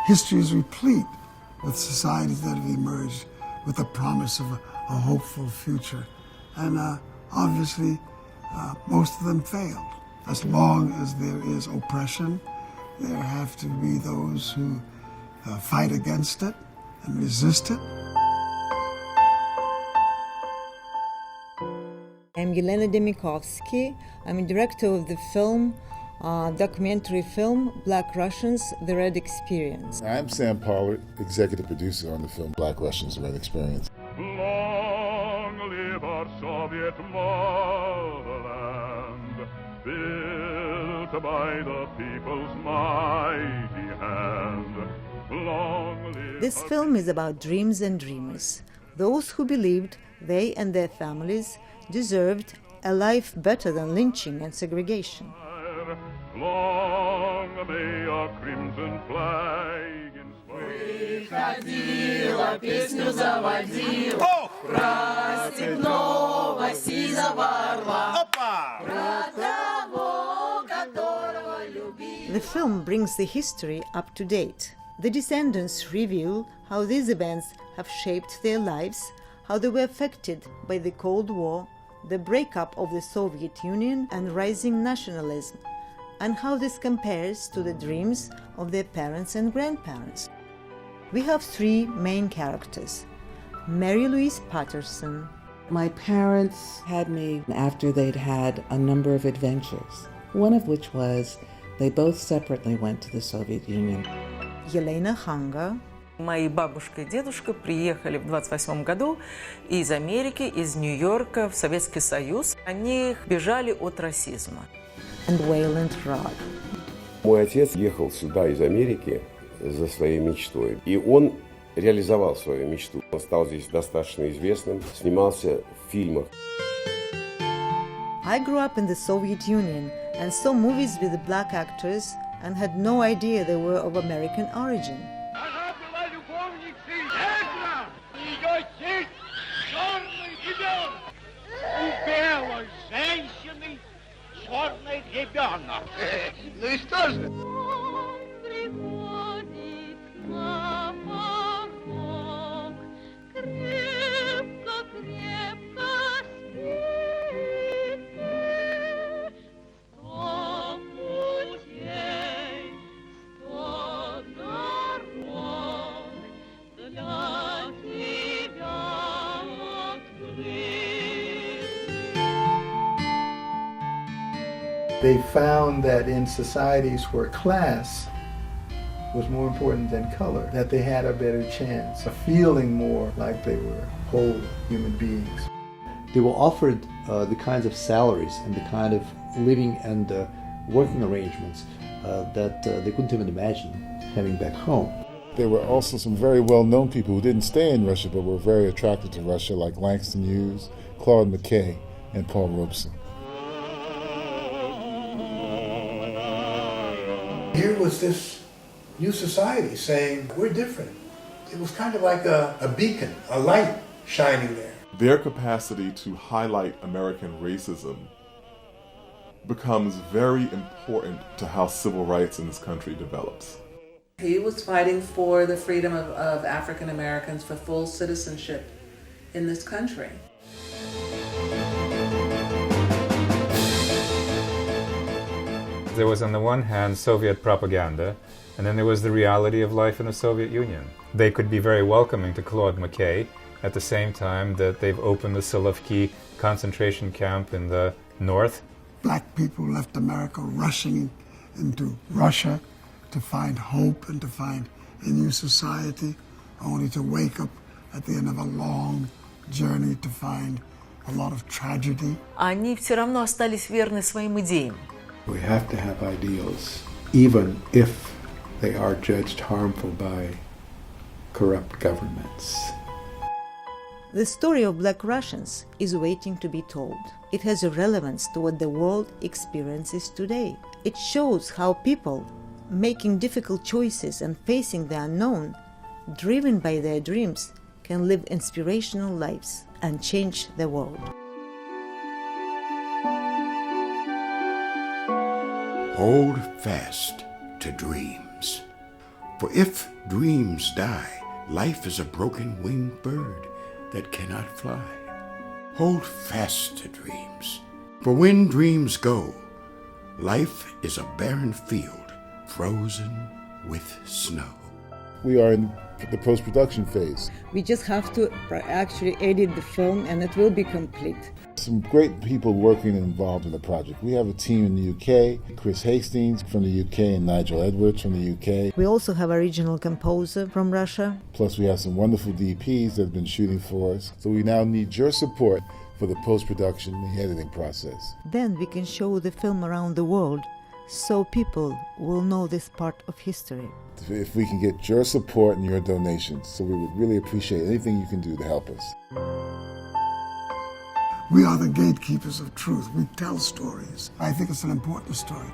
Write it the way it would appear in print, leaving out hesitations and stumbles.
history is replete with societies that have emerged with the promise of a hopeful future. And obviously, most of them failed. As long as there is oppression, there have to be those who fight against it and resist it. I'm Yelena Demikovsky. I'm a director of the documentary film Black Russians, The Red Experience. I'm Sam Pollard, executive producer on the film Black Russians, The Red Experience. Long live our Soviet motherland, built by the people's mighty hand. Long live This film is about dreams and dreamers, those who believed they and their families deserved a life better than lynching and segregation. Long may our crimson flag inspire. Выходила, песню заводила, про степного сизого орла, про того, которого любил. The film brings the history up to date. The descendants reveal how these events have shaped their lives, how they were affected by the Cold War, the breakup of the Soviet Union and rising nationalism, and how this compares to the dreams of their parents and grandparents. We have three main characters. Mary Louise Patterson. My parents had me after they'd had a number of adventures, one of which was they both separately went to the Soviet Union. Елена Ханга. Мои бабушка и дедушка приехали в 28 году из Америки, из Нью-Йорка в Советский Союз. Они бежали от расизма. And Wayland Rudd. Мой отец ехал сюда из Америки за своей мечтой, и он реализовал свою мечту. Он стал здесь достаточно известным, снимался в фильмах. I grew up in the Soviet Union and saw movies with the black actors and had no idea they were of American origin. Ну и что же? They found that in societies where class was more important than color, that they had a better chance of feeling more like they were whole human beings. They were offered the kinds of salaries and the kind of living and working arrangements that they couldn't even imagine having back home. There were also some very well-known people who didn't stay in Russia but were very attracted to Russia, like Langston Hughes, Claude McKay, and Paul Robeson. Here was this new society saying, we're different. It was kind of like a beacon, a light shining there. Their capacity to highlight American racism becomes very important to how civil rights in this country develops. He was fighting for the freedom of African Americans for full citizenship in this country. There was on the one hand Soviet propaganda, and then there was the reality of life in the Soviet Union. They could be very welcoming to Claude McKay at the same time that they've opened the Solovki concentration camp in the north. Black people left America rushing into Russia to find hope and to find a new society, only to wake up at the end of a long journey to find a lot of tragedy. Они все равно остались верны своим идеям. We have to have ideals, even if they are judged harmful by corrupt governments. The story of Black Russians is waiting to be told. It has a relevance to what the world experiences today. It shows how people, making difficult choices and facing the unknown, driven by their dreams, can live inspirational lives and change the world. Hold fast to dreams. For if dreams die, life is a broken winged bird that cannot fly. Hold fast to dreams, for when dreams go, life is a barren field frozen with snow. We are in the post-production phase. We just have to actually edit the film and it will be complete. Some great people working and involved in the project. We have a team in the UK, Chris Hastings from the UK and Nigel Edwards from the UK. We also have a regional composer from Russia. Plus we have some wonderful DPs that have been shooting for us. So we now need your support for the post-production and editing process. Then we can show the film around the world so people will know this part of history. If we can get your support and your donations, so we would really appreciate anything you can do to help us. We are the gatekeepers of truth. We tell stories. I think it's an important story.